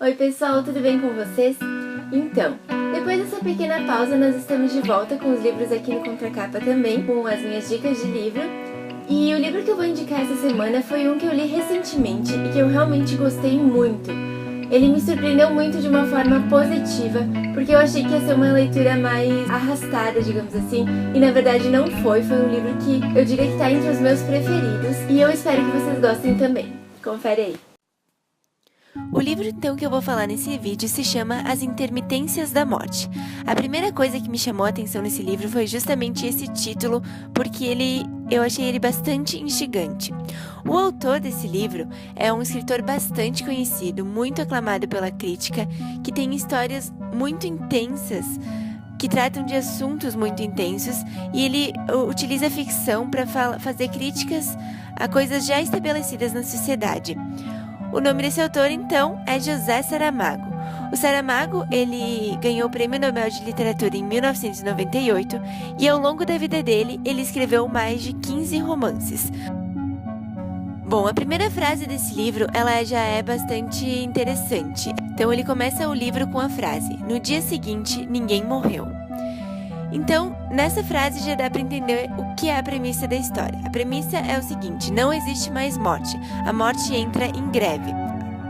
Oi pessoal, tudo bem com vocês? Então, depois dessa pequena pausa, nós estamos de volta com os livros aqui no Contracapa também, com as minhas dicas de livro. E o livro que eu vou indicar essa semana foi um que eu li recentemente e que eu realmente gostei muito. Ele me surpreendeu muito de uma forma positiva, porque eu achei que ia ser uma leitura mais arrastada, digamos assim, e na verdade não foi. Foi um livro que eu diria que está entre os meus preferidos e eu espero que vocês gostem também. Confere aí. O livro então que eu vou falar nesse vídeo se chama As Intermitências da Morte. A primeira coisa que me chamou a atenção nesse livro foi justamente esse título, porque eu achei ele bastante instigante. O autor desse livro é um escritor bastante conhecido, muito aclamado pela crítica, que tem histórias muito intensas, que tratam de assuntos muito intensos, e ele utiliza a ficção para fazer críticas a coisas já estabelecidas na sociedade. O nome desse autor, então, é José Saramago. O Saramago, ele ganhou o Prêmio Nobel de Literatura em 1998 e ao longo da vida dele, ele escreveu mais de 15 romances. Bom, a primeira frase desse livro, ela já é bastante interessante. Então, ele começa o livro com a frase: "No dia seguinte, ninguém morreu". Então, nessa frase já dá para entender o que é a premissa da história. A premissa é o seguinte: não existe mais morte. A morte entra em greve.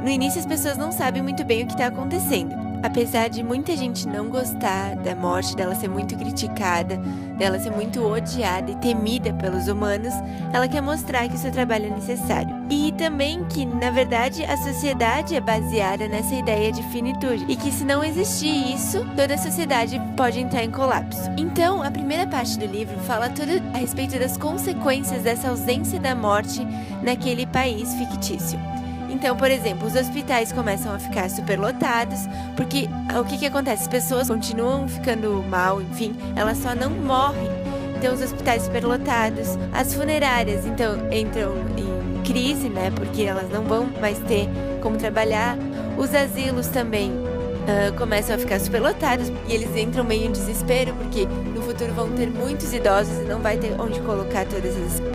No início as pessoas não sabem muito bem o que está acontecendo. Apesar de muita gente não gostar da morte, dela ser muito criticada, dela ser muito odiada e temida pelos humanos, ela quer mostrar que o seu trabalho é necessário. E também que, na verdade, a sociedade é baseada nessa ideia de finitude. E que se não existir isso, toda a sociedade pode entrar em colapso. Então, a primeira parte do livro fala tudo a respeito das consequências dessa ausência da morte naquele país fictício. Então, por exemplo, os hospitais começam a ficar superlotados, porque o que acontece? As pessoas continuam ficando mal, enfim, elas só não morrem. Então, os hospitais superlotados, as funerárias então entram em crise, né? Porque elas não vão mais ter como trabalhar. Os asilos também começam a ficar superlotados e eles entram meio em desespero, porque no futuro vão ter muitos idosos e não vai ter onde colocar todas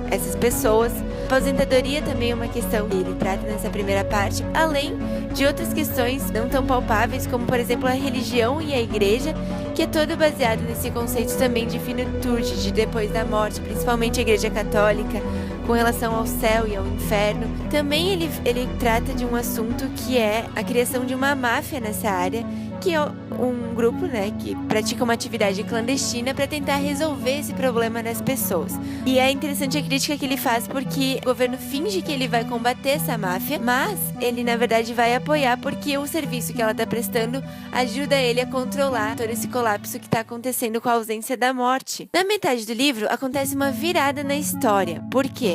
essas pessoas. A aposentadoria também é uma questão que ele trata nessa primeira parte, além de outras questões não tão palpáveis, como por exemplo a religião e a igreja, que é todo baseado nesse conceito também de finitude, de depois da morte, principalmente a igreja católica, com relação ao céu e ao inferno. Também ele trata de um assunto que é a criação de uma máfia nessa área, que é um grupo, né, que pratica uma atividade clandestina para tentar resolver esse problema das pessoas. E é interessante a crítica que ele faz, porque o governo finge que ele vai combater essa máfia, mas ele na verdade vai apoiar, porque o serviço que ela está prestando ajuda ele a controlar todo esse colapso que está acontecendo com a ausência da morte. Na metade do livro acontece uma virada na história. Por quê?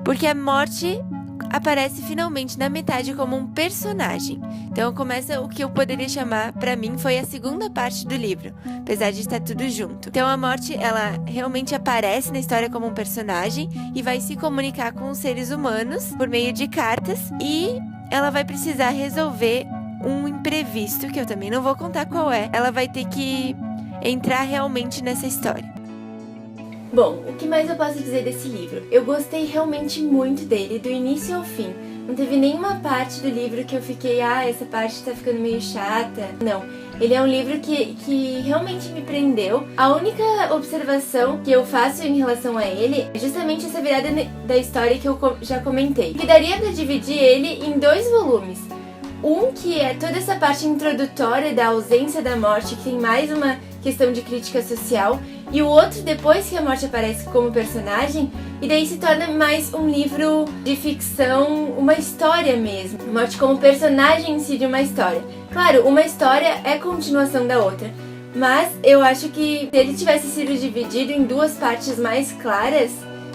Porque a morte aparece finalmente na metade como um personagem. Então começa o que eu poderia chamar, pra mim, foi a segunda parte do livro, apesar de estar tudo junto. Então a morte, ela realmente aparece na história como um personagem e vai se comunicar com os seres humanos por meio de cartas, e ela vai precisar resolver um imprevisto, que eu também não vou contar qual é. Ela vai ter que entrar realmente nessa história. Bom, o que mais eu posso dizer desse livro? Eu gostei realmente muito dele, do início ao fim. Não teve nenhuma parte do livro que eu fiquei, essa parte tá ficando meio chata. Não, ele é um livro que realmente me prendeu. A única observação que eu faço em relação a ele é justamente essa virada da história que eu já comentei. Que daria pra dividir ele em 2 volumes. Um que é toda essa parte introdutória da ausência da morte, que tem mais uma questão de crítica social, e o outro depois que a morte aparece como personagem, e daí se torna mais um livro de ficção, uma história mesmo. A morte como personagem em si de uma história. Claro, uma história é continuação da outra, mas eu acho que se ele tivesse sido dividido em 2 partes mais claras,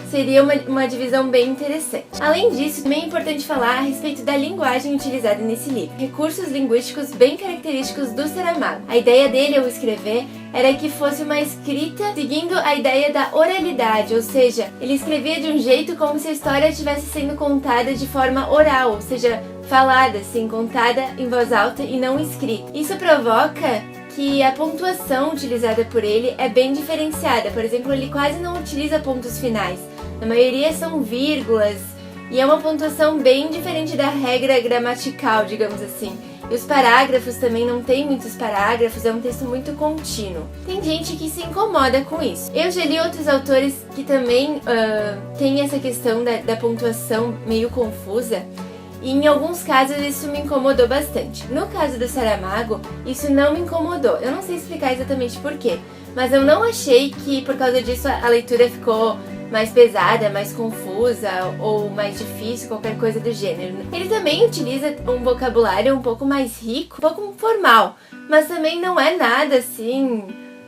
seria uma divisão bem interessante. Além disso, também é importante falar a respeito da linguagem utilizada nesse livro. Recursos linguísticos bem característicos do Saramago. A ideia dele ao escrever era que fosse uma escrita seguindo a ideia da oralidade, ou seja, ele escrevia de um jeito como se a história estivesse sendo contada de forma oral, ou seja, falada, assim, contada em voz alta e não escrita. Isso provoca que a pontuação utilizada por ele é bem diferenciada. Por exemplo, ele quase não utiliza pontos finais. Na maioria são vírgulas, e é uma pontuação bem diferente da regra gramatical, digamos assim. E os parágrafos também não tem muitos parágrafos, é um texto muito contínuo. Tem gente que se incomoda com isso. Eu já li outros autores que também têm essa questão da pontuação meio confusa. E em alguns casos isso me incomodou bastante. No caso do Saramago, isso não me incomodou. Eu não sei explicar exatamente por quê, mas eu não achei que por causa disso a leitura ficou mais pesada, mais confusa ou mais difícil, qualquer coisa do gênero. Ele também utiliza um vocabulário um pouco mais rico, um pouco formal, mas também não é nada assim,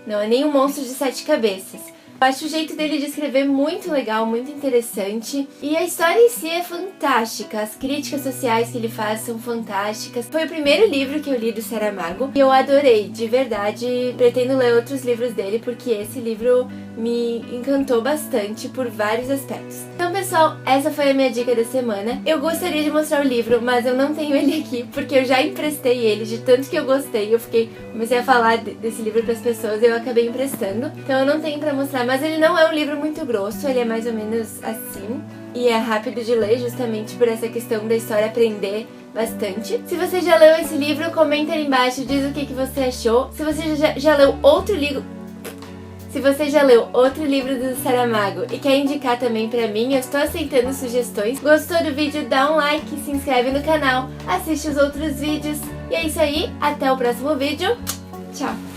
não é nem um monstro de 7 cabeças. Eu acho o jeito dele de escrever muito legal, muito interessante. E a história em si é fantástica. As críticas sociais que ele faz são fantásticas. Foi o primeiro livro que eu li do Saramago e eu adorei, de verdade. Pretendo ler outros livros dele porque esse livro me encantou bastante por vários aspectos. Então, pessoal, essa foi a minha dica da semana. Eu gostaria de mostrar o livro, mas eu não tenho ele aqui porque eu já emprestei ele, de tanto que eu gostei. Comecei a falar desse livro para as pessoas e eu acabei emprestando. Então eu não tenho para mostrar. Mas ele não é um livro muito grosso, ele é mais ou menos assim. E é rápido de ler, justamente por essa questão da história aprender bastante. Se você já leu esse livro, comenta aí embaixo, diz o que você achou. Se você já leu outro livro... Se você já leu outro livro do Saramago e quer indicar também pra mim, eu estou aceitando sugestões. Gostou do vídeo? Dá um like, se inscreve no canal, assiste os outros vídeos. E é isso aí, até o próximo vídeo. Tchau!